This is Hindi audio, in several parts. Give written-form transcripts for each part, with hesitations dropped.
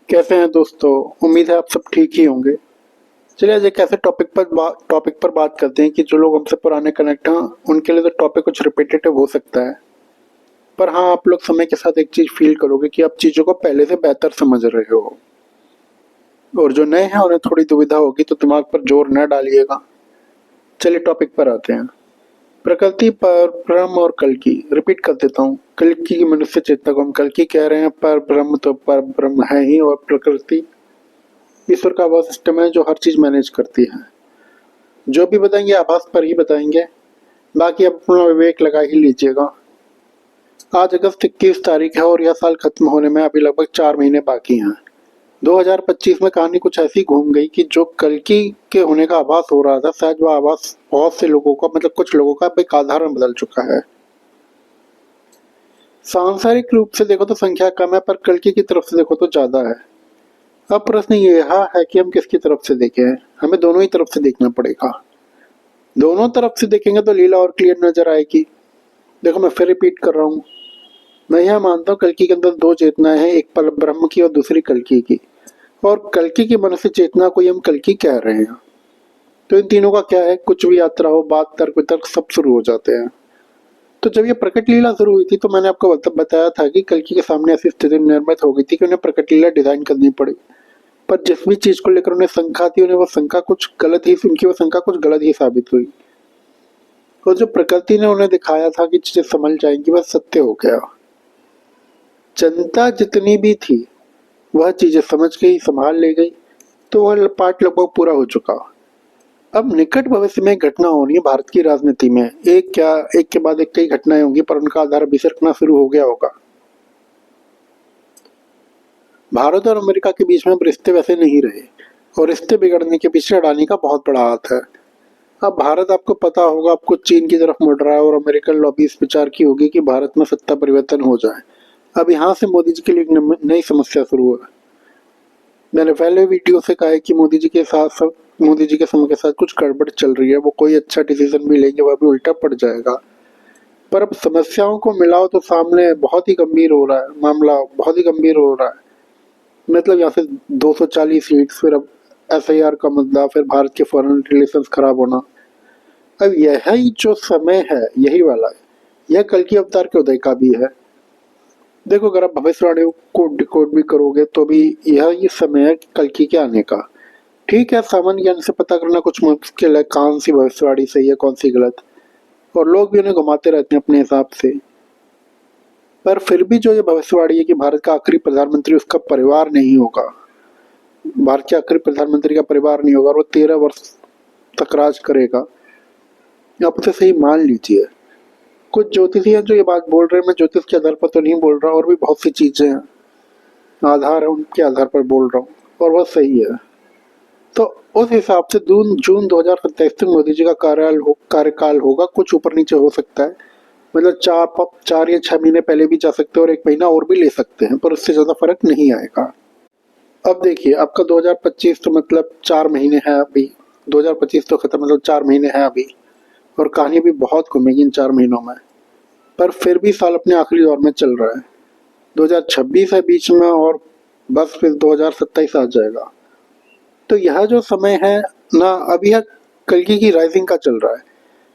कैसे हैं दोस्तों। उम्मीद है आप सब ठीक ही होंगे। चलिए आज एक ऐसे टॉपिक पर बात करते हैं कि जो लोग हमसे पुराने कनेक्ट हैं उनके लिए तो टॉपिक कुछ रिपीटेटिव हो सकता है, पर हाँ आप लोग समय के साथ एक चीज फील करोगे कि आप चीजों को पहले से बेहतर समझ रहे हो। और जो नए हैं उन्हें थोड़ी दुविधा होगी तो दिमाग पर जोर न डालिएगा। चलिए टॉपिक पर आते हैं। प्रकृति, पर ब्रह्म और कल्कि। रिपीट कर देता हूँ, कल्कि की मनुष्य चेतना को हम कल्कि कह रहे हैं, पर ब्रह्म तो पर ब्रह्म है ही, और प्रकृति ईश्वर का वह सिस्टम है जो हर चीज मैनेज करती है। जो भी बताएंगे आभास पर ही बताएंगे, बाकी आप अपना विवेक लगा ही लीजिएगा। आज अगस्त 21 तारीख है और यह साल खत्म होने में अभी लगभग 4 महीने बाकी हैं। 2025 में कहानी कुछ ऐसी घूम गई कि जो कल्कि के होने का आभास हो रहा था, शायद वह आभास बहुत से लोगों का, मतलब कुछ लोगों का एक आधार में बदल चुका है। सांसारिक रूप से देखो तो संख्या कम है, पर कल्कि की तरफ से देखो तो ज्यादा है। अब प्रश्न यह है कि हम किसकी तरफ से देखें। हमें दोनों ही तरफ से देखना पड़ेगा। दोनों तरफ से देखेंगे तो लीला और क्लियर नजर आएगी। देखो मैं फिर रिपीट कर रहा हूँ, मैं यह मानता हूँ कल्कि के अंदर दो चेतनाएं हैं, एक पर ब्रह्म की और दूसरी कल्कि की। और कल्कि की मनुष्य चेतना को ही हम कल्कि कह रहे हैं। तो इन तीनों का क्या है, कुछ भी यात्रा हो, बात तर्क वितर्क सब शुरू हो जाते हैं। तो जब ये प्रकट लीला शुरू हुई थी तो मैंने आपको बताया था कि कल्कि के सामने ऐसी स्थिति निर्मित हो गई थी कि उन्हें प्रकट लीला डिजाइन करनी पड़ी। पर जिस भी चीज को लेकर उन्हें शंका थी, उन्हें वो शंका कुछ गलत ही, उनकी वो शंका कुछ गलत ही साबित हुई। और जो प्रकृति ने उन्हें दिखाया था कि चीजें संभल जाएंगी, वह सत्य हो गया। जनता जितनी भी थी वह चीजें समझ गई, संभाल ले गई, तो वह पार्ट लगभग पूरा हो चुका। अब निकट भविष्य में एक घटना होनी है भारत की राजनीति में। एक के बाद एक कई घटनाएं होंगी, पर उनका आधार अभी सरकना शुरू हो गया होगा। भारत और अमेरिका के बीच में अब रिश्ते वैसे नहीं रहे, और रिश्ते बिगड़ने के पीछे अडानी का बहुत बड़ा हाथ है। अब भारत, आपको पता होगा, आपको चीन की तरफ मुड़ रहा है, और अमेरिकन लॉबी इस विचार की होगी कि भारत में सत्ता परिवर्तन हो जाए। अब यहाँ से मोदी जी के लिए एक नई समस्या शुरू हुआ। मैंने पहले वीडियो से कहा है कि मोदी जी के समय के साथ कुछ गड़बड़ चल रही है। वो कोई अच्छा डिसीजन भी लेंगे वह भी उल्टा पड़ जाएगा। पर अब समस्याओं को मिलाओ तो सामने बहुत ही गंभीर हो रहा है मामला, बहुत ही गंभीर हो रहा है। मतलब यहाँ से 240 सीट, फिर अब SIR का मुद्दा, फिर भारत के फॉरेन रिलेशंस खराब होना। अब यही जो समय है, यही वाला है, यह कल की अवतार के उदय का भी है। देखो अगर आप भविष्यवाणी को डिकोड भी करोगे तो भी यही समय है कल की के आने का। ठीक है, सामान्य ज्ञान से पता करना कुछ मुश्किल है कौन सी भविष्यवाणी सही है कौन सी गलत, और लोग भी उन्हें घुमाते रहते हैं अपने हिसाब से। पर फिर भी जो ये भविष्यवाणी है कि भारत का आखिरी प्रधानमंत्री उसका परिवार नहीं होगा, भारत के आखिरी प्रधानमंत्री का परिवार नहीं होगा, और वो 13 वर्ष तक राज करेगा, आप उसे सही मान लीजिए। कुछ ज्योतिषी हैं जो ये बात बोल रहे हैं, मैं ज्योतिष के आधार पर तो नहीं बोल रहा, और भी बहुत सी चीजें हैं, आधार है उनके आधार पर बोल रहा हूँ, और वह सही है। तो उस हिसाब से जून 2027 तक मोदी जी का कार्यकाल होगा। कुछ ऊपर नीचे हो सकता है, मतलब 4 या 6 महीने पहले भी जा सकते हैं और 1 महीना और भी ले सकते हैं, पर उससे ज्यादा फर्क नहीं आएगा। अब देखिए आपका 2025 तो मतलब 4 महीने है अभी, 2025 तो खत्म, मतलब 4 महीने है अभी, और कहानी भी बहुत घूमेगी इन 4 महीनों में। पर फिर भी साल अपने आखिरी दौर में चल रहा है। 2026 है बीच में, और बस फिर 2027 आ जाएगा। तो यह जो समय है ना, अभी यह कल्कि की राइजिंग का चल रहा है।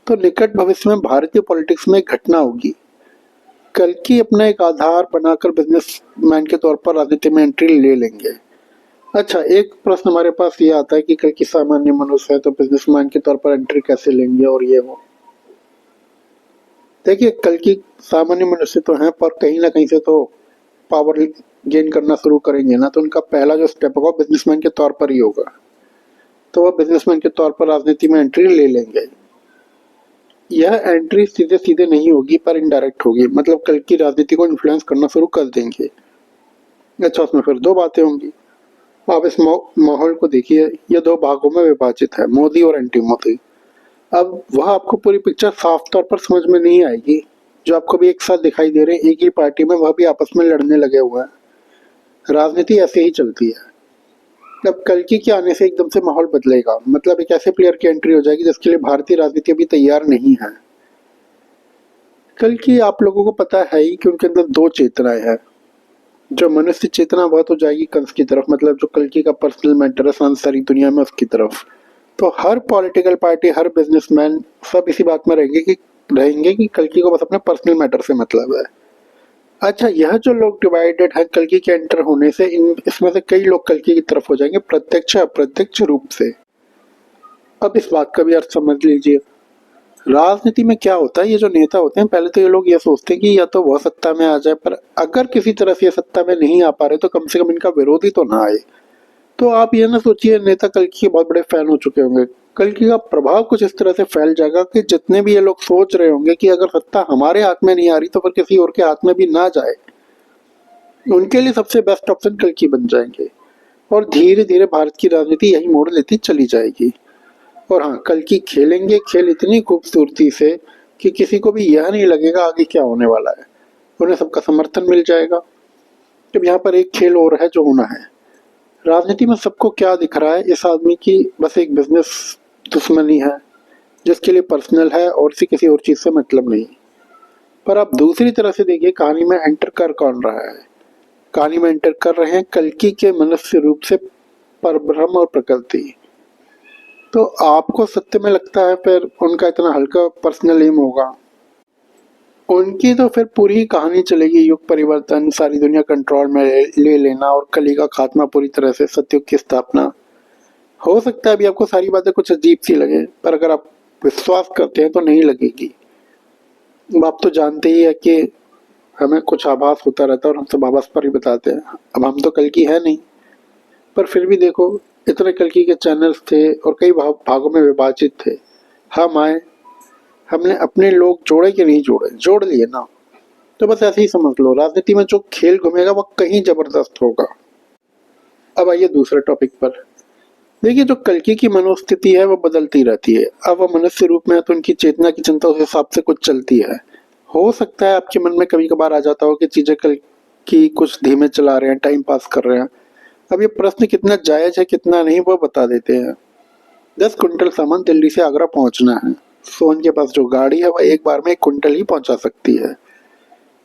तो निकट भविष्य में भारतीय पॉलिटिक्स में एक घटना होगी। कल्कि अपना एक आधार बनाकर बिजनेसमैन के तौर पर राजनीति में एंट्री ले लेंगे। अच्छा, एक प्रश्न हमारे पास ये आता है कि कल्कि सामान्य मनुष्य है तो बिजनेसमैन के तौर पर एंट्री कैसे लेंगे, और ये वो। देखिए कल्कि सामान्य मनुष्य तो हैं, पर कहीं ना कहीं से तो पावर गेन करना शुरू करेंगे ना, तो उनका पहला जो स्टेप होगा बिजनेसमैन के तौर पर ही होगा। तो वह बिजनेसमैन के तौर पर राजनीति में एंट्री ले लेंगे। यह एंट्री सीधे सीधे नहीं होगी, पर इनडायरेक्ट होगी, मतलब कल की राजनीति को इन्फ्लुएंस करना शुरू कर देंगे। अच्छा, उसमें फिर दो बातें होंगी। आप इस माहौल को देखिए, यह दो भागों में विभाजित है, मोदी और एंटी मोदी। अब वह आपको पूरी पिक्चर साफ तौर पर समझ में नहीं आएगी। जो आपको भी एक साथ दिखाई दे रहे हैं एक ही पार्टी में, वह भी आपस में लड़ने लगे हुए हैं। राजनीति ऐसे ही चलती है। अब कल्कि के आने से एकदम से माहौल बदलेगा, मतलब एक ऐसे प्लेयर की एंट्री हो जाएगी जिसके लिए भारतीय राजनीति अभी तैयार नहीं है। कल्कि आप लोगों को पता है ही कि उनके अंदर दो चेतनाएं हैं। जो मनुष्य चेतना बहुत हो जाएगी कंस की तरफ, मतलब जो कल्कि का पर्सनल मैटर है सांसारिक दुनिया में उसकी तरफ। तो हर पॉलिटिकल पार्टी, हर बिजनेसमैन सब इसी बात में रहेंगे कि कल्कि को बस अपने पर्सनल मैटर से मतलब है। अच्छा, यह जो लोग डिवाइडेड है कल्कि के एंटर होने से, इन इसमें से कई लोग कल्कि की तरफ हो जाएंगे प्रत्यक्ष या अप्रत्यक्ष रूप से। अब इस बात का भी अर्थ समझ लीजिए। राजनीति में क्या होता है, ये जो नेता होते हैं पहले तो ये लोग ये सोचते हैं कि या तो वह सत्ता में आ जाए, पर अगर किसी तरह से ये सत्ता में नहीं आ पा रहे तो कम से कम इनका विरोधी तो ना आए। तो आप ये ना सोचिए नेता कल्कि के बहुत बड़े फैन हो चुके होंगे, कल्कि का प्रभाव कुछ इस तरह से फैल जाएगा कि जितने भी ये लोग सोच रहे होंगे कि अगर सत्ता हमारे हाथ में नहीं आ रही तो फिर किसी और के हाथ में भी ना जाए, उनके लिए सबसे बेस्ट ऑप्शन कल्कि बन जाएंगे। और धीरे धीरे भारत की राजनीति यही मोड़ लेती चली जाएगी। और हाँ, कल्कि खेलेंगे खेल इतनी खूबसूरती से कि किसी को भी यह नहीं लगेगा आगे क्या होने वाला है, उन्हें सबका समर्थन मिल जाएगा। अब यहाँ पर एक खेल और है जो होना है। राजनीति में सबको क्या दिख रहा है, इस आदमी की बस एक बिजनेस दुश्मनी है जिसके लिए पर्सनल है और इसे किसी और चीज से मतलब नहीं। पर आप दूसरी तरह से देखिए, कहानी में एंटर कर कौन रहा है। कहानी में एंटर कर रहे हैं कल्कि के मनुष्य रूप से परब्रह्म और प्रकृति। तो आपको सत्य में लगता है फिर उनका इतना हल्का पर्सनल एम होगा? उनकी तो फिर पूरी कहानी चलेगी, युग परिवर्तन, सारी दुनिया कंट्रोल में ले लेना और कली का खात्मा, पूरी तरह से सतयुग की स्थापना। हो सकता है अभी आपको सारी बातें कुछ अजीब सी लगे, पर अगर आप विश्वास करते हैं तो नहीं लगेगी। अब आप तो जानते ही है कि हमें कुछ आभास होता रहता है और हम सब आभास पर ही बताते हैं। अब हम तो कल्कि है नहीं, पर फिर भी देखो इतने कल्कि के चैनल्स थे और कई भागों में विभाजित थे। हम आए, हमने अपने लोग जोड़े कि नहीं जोड़े, जोड़ लिए ना। तो बस ऐसे ही समझ लो, राजनीति में जो खेल घूमेगा वो कहीं जबरदस्त होगा। अब आइए दूसरे टॉपिक पर। देखिए, जो कल्कि की मनोस्थिति है वो बदलती रहती है। अब वो मनुष्य रूप में है तो उनकी चेतना की चिंता उस हिसाब से कुछ चलती है। हो सकता है आपके मन में कभी कभार आ जाता हो कि चीजें कल्कि कुछ धीमे चला रहे हैं, टाइम पास कर रहे हैं। अब ये प्रश्न कितना जायज है कितना नहीं वो बता देते हैं। 10 कुंटल सामान दिल्ली से आगरा पहुंचना है। सोहन के पास जो गाड़ी है वह एक बार में 1 कुंटल ही पहुंचा सकती है।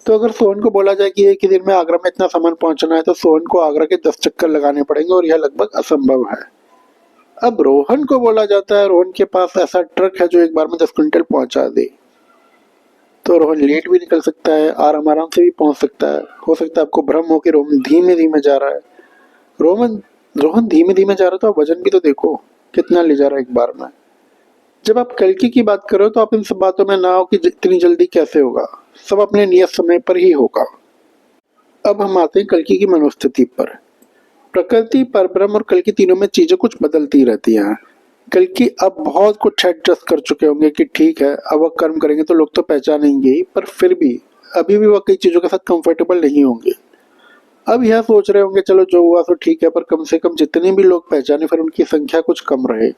तो अगर सोहन को बोला जाए कि एक ही दिन में आगरा में इतना सामान पहुंचना है तो सोहन को आगरा के 10 चक्कर लगाने पड़ेंगे और यह लगभग असंभव है। अब रोहन को बोला जाता है रोहन के पास ऐसा ट्रक है जो एक बार में 10 कुंटल पहुंचा दे, तो रोहन लेट भी निकल सकता है, आराम आराम से भी पहुंच सकता है। हो सकता है आपको भ्रम हो कि रोहन धीमे धीमे जा रहा है। रोहन रोहन धीमे धीमे जा रहा है तो आप वजन भी तो देखो कितना ले जा रहा है एक बार में। जब आप कल्कि की बात करो तो आप इन सब बातों में ना हो कि इतनी जल्दी कैसे होगा, सब अपने नियत समय पर ही होगा। अब हम आते हैं कल्कि की मनोस्थिति पर। प्रकृति, परब्रह्म और कल्कि तीनों में चीजें कुछ बदलती रहती हैं। कल्कि अब बहुत कुछ एडजस्ट कर चुके होंगे कि ठीक है अब वह कर्म करेंगे तो लोग तो पहचानेंगे ही, पर फिर भी अभी भी वह कई चीजों के साथ कंफर्टेबल नहीं होंगे। अब यह सोच रहे होंगे चलो जो हुआ तो ठीक है, पर कम से कम जितने भी लोग पहचाने फिर उनकी संख्या कुछ कम रहे।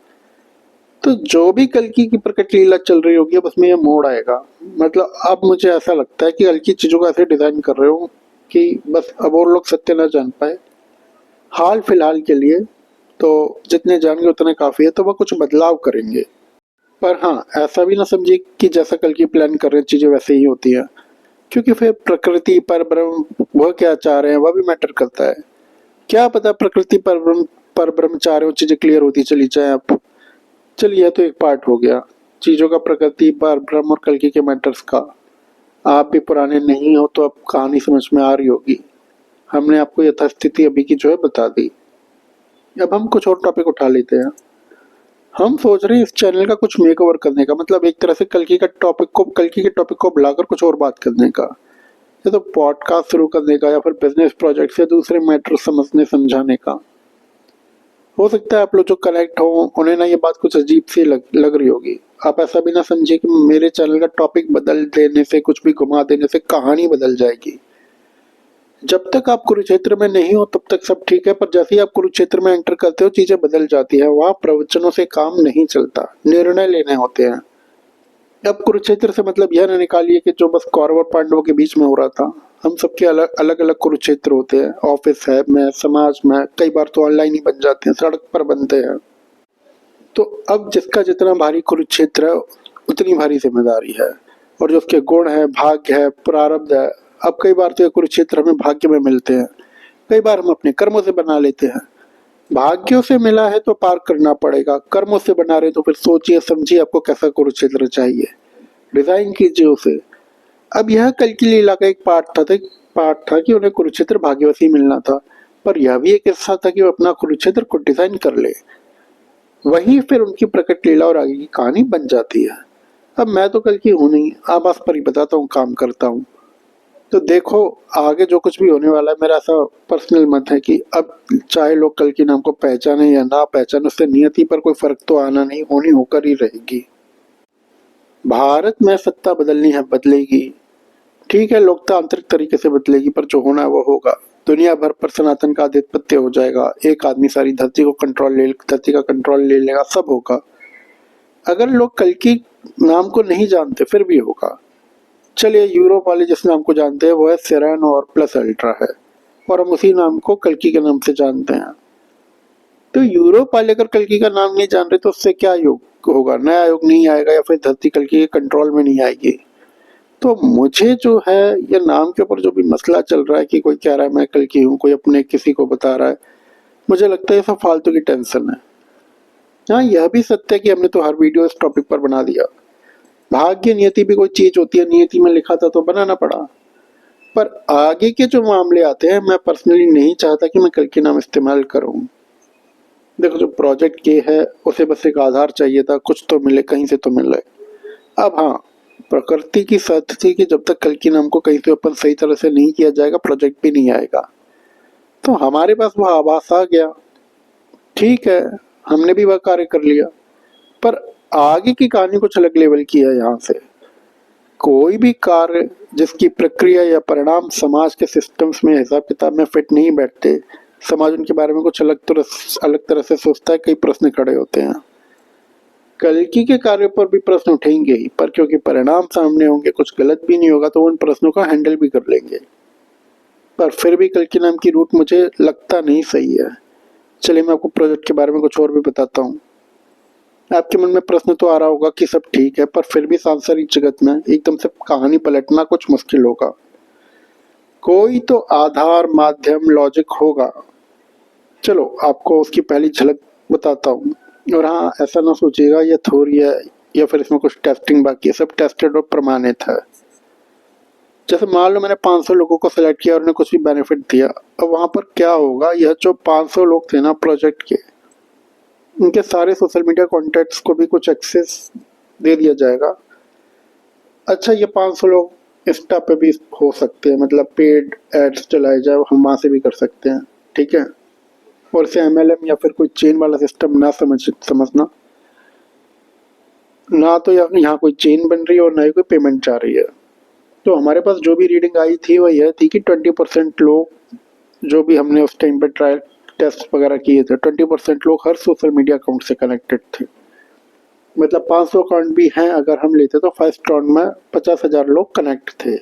तो जो भी कल्कि की प्रकट लीला चल रही होगी अब उसमें यह मोड़ आएगा। मतलब अब मुझे ऐसा लगता है कि कल्कि चीजों को ऐसे डिजाइन कर रहे हो कि बस अब और लोग सत्य न जान पाए। हाल फिलहाल के लिए तो जितने जानेंगे उतने काफी है, तो वह कुछ बदलाव करेंगे। पर हाँ, ऐसा भी ना समझिए कि जैसा कल्कि प्लान कर रहे हैं चीजें वैसे ही होती है, क्योंकि फिर प्रकृति, परब्रह्म वह क्या चाह रहे हैं वह भी मैटर करता है। क्या पता प्रकृति परब्रह्म चाह रहे हो चीजें क्लियर होती चली जाए। आप चलिए, यह तो एक पार्ट हो गया चीजों का, प्रकृति, परब्रह्म और कल्कि के मैटर्स का। आप भी पुराने नहीं हो तो अब कहानी समझ में आ रही होगी। हमने आपको यथास्थिति अभी की जो है बता दी। अब हम कुछ और टॉपिक उठा लेते हैं। हम सोच रहे हैं इस चैनल का कुछ मेकओवर करने का, मतलब एक तरह से कल्कि के टॉपिक को बुलाकर कुछ और बात करने का, या तो पॉडकास्ट शुरू करने का, या फिर बिजनेस प्रोजेक्ट या दूसरे मैटर समझने समझाने का। हो सकता है आप लोग जो कनेक्ट हो उन्हें ना ये बात कुछ अजीब सी लग रही होगी। आप ऐसा भी ना समझिए कि मेरे चैनल का टॉपिक बदल देने से, कुछ भी घुमा देने से कहानी बदल जाएगी। जब तक आप कुरुक्षेत्र में नहीं हो तब तक सब ठीक है, पर जैसे ही आप कुरुक्षेत्र में एंटर करते हो चीजें बदल जाती है। वहां प्रवचनों से काम नहीं चलता, निर्णय लेने होते हैं। अब कुरुक्षेत्र से मतलब यह ना निकालिए कि जो बस कौरव और पांडवों के बीच में हो रहा था। हम सबके अलग अलग कुरुक्षेत्र होते हैं, ऑफिस है में, समाज में, कई बार तो ऑनलाइन ही बन जाते हैं, सड़क पर बनते हैं। तो अब जिसका जितना भारी कुरुक्षेत्र है उतनी भारी जिम्मेदारी है, और जो उसके गुण है, भाग्य है, प्रारब्ध है, अब कई बार तो ये कुरुक्षेत्र हमें भाग्य में मिलते हैं, कई बार हम अपने कर्मों से बना लेते हैं। भाग्यों से मिला है तो पार करना पड़ेगा, कर्मों से बना रहे तो फिर सोचिए समझिए आपको कैसा कुरुक्षेत्र चाहिए, डिजाइन कीजिए उसे। अब यह कल की लीला का एक पार्ट था कि उन्हें कुरुक्षेत्र भाग्यवशी मिलना था, पर यह भी एक हिस्सा था कि वो अपना कुरुक्षेत्र खुद डिजाइन कर ले। वही फिर उनकी प्रकट लीला और आगे की कहानी बन जाती है। अब मैं तो कल की हूं नहीं, आभास पर ही बताता हूँ, काम करता हूँ। तो देखो आगे जो कुछ भी होने वाला है, मेरा ऐसा पर्सनल मत है कि अब चाहे लोग कल की नाम को पहचाने या ना पहचाने, उससे नियति पर कोई फर्क तो आना नहीं, होनी होकर ही रहेगी। भारत में सत्ता बदलनी है, बदलेगी, ठीक है, लोकतांत्रिक तरीके से बदलेगी, पर जो होना है वो होगा। दुनिया भर पर सनातन का आधिपत्य हो जाएगा, एक आदमी सारी धरती का कंट्रोल ले लेगा, सब होगा। अगर लोग कल की नाम को नहीं जानते फिर भी होगा। चलिए यूरोप वाले जिस नाम को जानते हैं वो है सेरेन और प्लस अल्ट्रा है, और हम उसी नाम को कल्कि के नाम से जानते हैं। तो यूरोप वाले अगर कल्कि का नाम नहीं जान रहे तो उससे क्या योग होगा, नया योग नहीं आएगा या फिर धरती कल्कि के कंट्रोल में नहीं आएगी। तो मुझे जो है ये नाम के ऊपर जो भी मसला चल रहा है कि कोई कह रहा है मैं कल्कि हूँ, कोई अपने किसी को बता रहा है, मुझे लगता है ये सब फालतू की टेंशन है। हाँ यह भी सत्य है कि हमने तो हर वीडियो इस टॉपिक पर बना दिया। भाग्य नियति भी कोई चीज होती है, नियति में लिखा था तो बनाना पड़ा। पर आगे के जो मामले आते हैं, मैं पर्सनली नहीं चाहता कि मैं कल्कि नाम इस्तेमाल करूं। देखो जो प्रोजेक्ट ये है उसे बस एक आधार चाहिए था, कुछ तो मिले, कहीं से तो मिले। अब हाँ, प्रकृति की शर्त थी कि जब तक कल्कि नाम को कहीं से ओपन सही तरह से नहीं किया जाएगा प्रोजेक्ट भी नहीं आएगा। तो हमारे पास वह आभास आ गया, ठीक है, हमने भी वह कार्य कर लिया। पर आगे की कहानी कुछ अलग लेवल की है। यहाँ से कोई भी कार्य जिसकी प्रक्रिया या परिणाम समाज के सिस्टम्स में, हिसाब किताब में फिट नहीं बैठते, समाज उनके बारे में कुछ अलग तरह से सोचता है, कई प्रश्न खड़े होते हैं। कल्कि के कार्य पर भी प्रश्न उठेंगे ही, पर क्योंकि परिणाम सामने होंगे, कुछ गलत भी नहीं होगा तो उन प्रश्नों का हैंडल भी कर लेंगे। पर फिर भी कल्कि नाम की रूट मुझे लगता नहीं सही है। चलिए मैं आपको प्रोजेक्ट के बारे में कुछ और भी बताता हूँ। आपके मन में प्रश्न तो आ रहा होगा कि सब ठीक है, पर फिर भी सांसारिक जगत में एकदम से कहानी पलटना कुछ मुश्किल होगा। कोई तो आधार, माध्यम, लॉजिक होगा। चलो आपको उसकी पहली झलक बताता हूँ। और हाँ, ऐसा ना सोचिएगा ये थ्योरी है या फिर इसमें कुछ टेस्टिंग बाकी है, सब टेस्टेड और प्रमाणित है। जैसे मान लो मैंने 500 लोगों को सिलेक्ट किया और उन्हें कुछ भी बेनिफिट दिया, अब वहां पर क्या होगा, यह जो 500 लोग थे ना प्रोजेक्ट के, उनके सारे सोशल मीडिया कॉन्टैक्ट्स को भी कुछ एक्सेस दे दिया जाएगा। अच्छा ये 500 लोग इंस्टा पे भी हो सकते हैं, मतलब पेड एड्स चलाए जाए, हम वहां से भी कर सकते हैं, ठीक है। और इसे MLM या फिर कोई चेन वाला सिस्टम ना समझना, ना तो यहाँ कोई चेन बन रही है और ना ही कोई पेमेंट जा रही है। तो हमारे पास जो भी रीडिंग आई थी वह यह थी कि 20% लोग, जो भी हमने उस टाइम पे ट्रायल टेस्ट वगैरह किए थे, 20% लोग हर सोशल मीडिया अकाउंट से कनेक्टेड थे। मतलब 500 अकाउंट भी हैं अगर हम लेते तो फर्स्ट राउंड में 50,000 लोग कनेक्ट थे,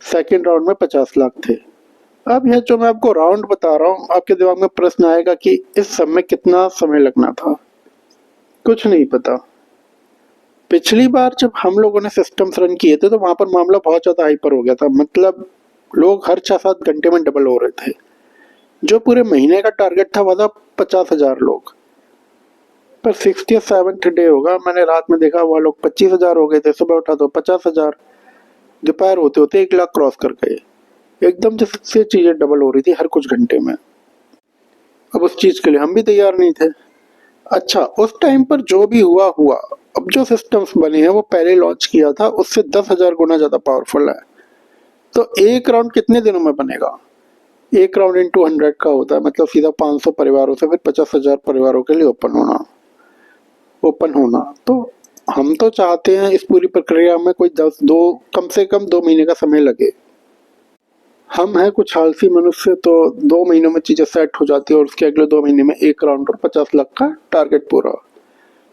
सेकेंड राउंड में 50 लाख थे। अब यह जो मैं आपको राउंड बता रहा हूँ, आपके दिमाग में प्रश्न आएगा कि इस सब में कितना समय लगना था। कुछ नहीं पता। पिछली बार जब हम लोगों ने सिस्टम्स रन किए थे तो वहां पर मामला बहुत ज्यादा हाइपर हो गया था, मतलब लोग हर 6-7 घंटे में डबल हो रहे थे। जो पूरे महीने का टारगेट था वह था 50,000 लोग, पर 67th डे होगा, मैंने रात में देखा वह लोग 25,000 हो गए थे, सुबह उठा तो 50,000, दोपहर होते होते 1 लाख क्रॉस कर गए। एकदम से चीजें डबल हो रही थी हर कुछ घंटे में। अब उस चीज के लिए हम भी तैयार नहीं थे। अच्छा उस टाइम पर जो भी हुआ, अब जो सिस्टम्स बने हैं वो पहले लॉन्च किया था उससे 10,000 गुना ज्यादा पावरफुल है। तो एक राउंड कितने दिनों में बनेगा, एक राउंड इंटू 100 का होता है, मतलब सीधा 500 परिवारों से फिर 50,000 परिवारों के लिए ओपन होना। तो हम तो चाहते हैं इस पूरी प्रक्रिया में कोई कम से कम 2 महीने का समय लगे। हम हैं कुछ आलसी मनुष्य, तो 2 महीनों में चीजें सेट हो जाती है और उसके अगले 2 महीने में 1 राउंड और 50 लाख का टारगेट पूरा।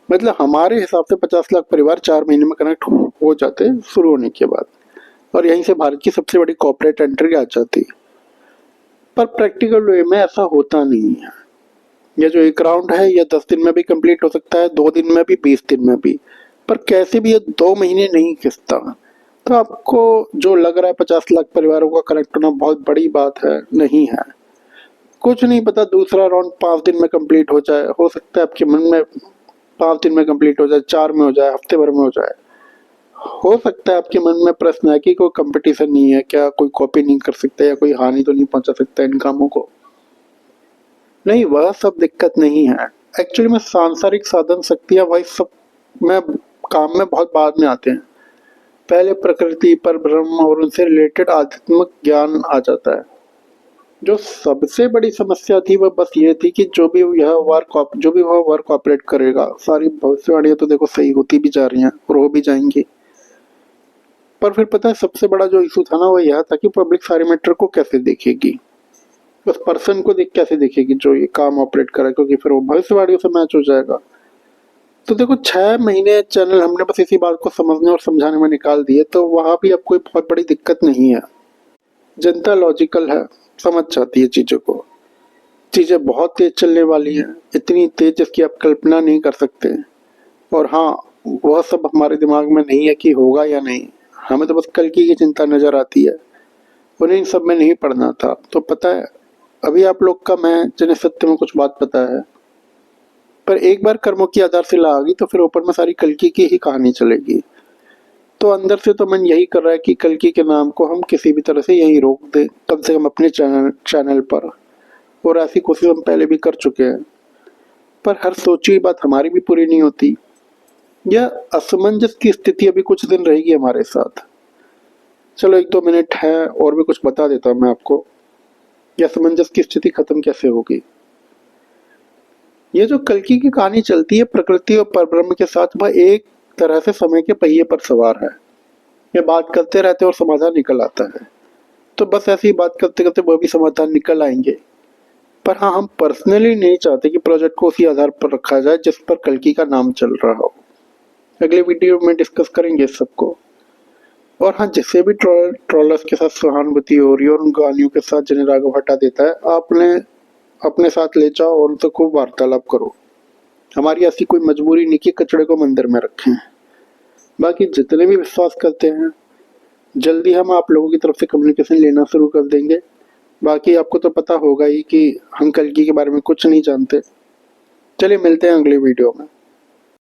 मतलब हमारे हिसाब से 50 लाख परिवार 4 महीने में कनेक्ट हो जाते शुरू होने के बाद, और यहीं से भारत की सबसे बड़ी कॉर्पोरेट एंट्री आ जाती। पर प्रैक्टिकल वे में ऐसा होता नहीं है। ये जो 1 राउंड है यह 10 दिन में भी कंप्लीट हो सकता है, 2 दिन में भी, 20 दिन में भी, पर कैसे भी ये 2 महीने नहीं खिंचता। तो आपको जो लग रहा है 50 लाख परिवारों का कनेक्ट होना बहुत बड़ी बात है, नहीं है। कुछ नहीं पता दूसरा राउंड 5 दिन में कंप्लीट हो जाए, हो सकता है आपके मन में 5 दिन में कंप्लीट हो जाए, 4 में हो जाए, हफ्ते भर में हो जाए। हो सकता है आपके मन में प्रश्न है कि कोई कंपटीशन नहीं है क्या, कोई कॉपी नहीं कर सकता या कोई हानि तो नहीं पहुंचा सकता इन कामों को। नहीं, वह सब दिक्कत नहीं है। एक्चुअली में सांसारिक साधन शक्तियां भाई सब में काम में बहुत बाद में आते हैं। पहले प्रकृति पर ब्रह्म और उनसे रिलेटेड आध्यात्मिक ज्ञान आ जाता है। जो सबसे बड़ी समस्या थी वह बस ये थी कि जो भी वह वर कॉपरेट करेगा। सारी भविष्यवाणियां तो देखो सही होती भी जा रही हैं और हो भी जाएंगी। पर फिर पता है सबसे बड़ा जो इशू था ना वो यह था कि पब्लिक सारे मैटर को कैसे देखेगी, उस पर्सन को कैसे देखेगी जो ये काम ऑपरेट करे, क्योंकि फिर वो भविष्यवाणियों से मैच हो जाएगा। तो देखो 6 महीने चैनल हमने बस इसी बात को समझने और समझाने में निकाल दिए, तो वहां भी अब कोई बहुत बड़ी दिक्कत नहीं है। जनता लॉजिकल है, समझ जाती है चीजों को। चीजें बहुत तेज चलने वाली हैं, इतनी तेज जिसकी आप कल्पना नहीं कर सकते। और हाँ, वह सब हमारे दिमाग में नहीं है कि होगा या नहीं, हमें तो बस कल की चिंता नजर आती है। उन्हें इन सब में नहीं पढ़ना था। तो पता है अभी आप लोग का मैं जिन्हें सत्य में कुछ बात पता है, पर एक बार कर्मों की आधारशिला आ गई तो फिर ऊपर में सारी कल्कि की ही कहानी चलेगी। तो अंदर से तो मन यही कर रहा है कि कल्कि के नाम को हम किसी भी तरह से यही रोक दें, कम से कम अपने चैनल पर। और ऐसी कोशिश हम पहले भी कर चुके हैं, पर हर सोची हुई बात हमारी भी पूरी नहीं होती। यह असमंजस की स्थिति अभी कुछ दिन रहेगी हमारे साथ। चलो 1-2 मिनट है और भी कुछ बता देता हूँ मैं आपको। यह असमंजस की स्थिति खत्म कैसे होगी। ये जो कल्कि की कहानी चलती है प्रकृति और परब्रह्म के साथ, वह एक तरह से समय के पहिए पर सवार है। ये बात करते रहते और समाधान निकल आता है। तो बस ऐसी ही बात करते करते वह भी समाधान निकल आएंगे। पर हाँ, हम पर्सनली नहीं चाहते कि प्रोजेक्ट को उसी आधार पर रखा जाए जिस पर कल्कि का नाम चल रहा हो। अगले वीडियो में डिस्कस करेंगे इस सबको। और हाँ, जिससे भी ट्रोलर्स के साथ सहानुभूति हो रही है और उन कहानियों के साथ जिन्हें राघव हटा देता है, आपने अपने साथ ले जाओ और उनसे खूब वार्तालाप करो। हमारी ऐसी कोई मजबूरी नहीं कि कचड़े को मंदिर में रखें। बाकी जितने भी विश्वास करते हैं, जल्दी हम आप लोगों की तरफ से कम्युनिकेशन लेना शुरू कर देंगे। बाकी आपको तो पता होगा ही कि हम कल्कि के बारे में कुछ नहीं जानते। चलिए मिलते हैं अगले वीडियो में।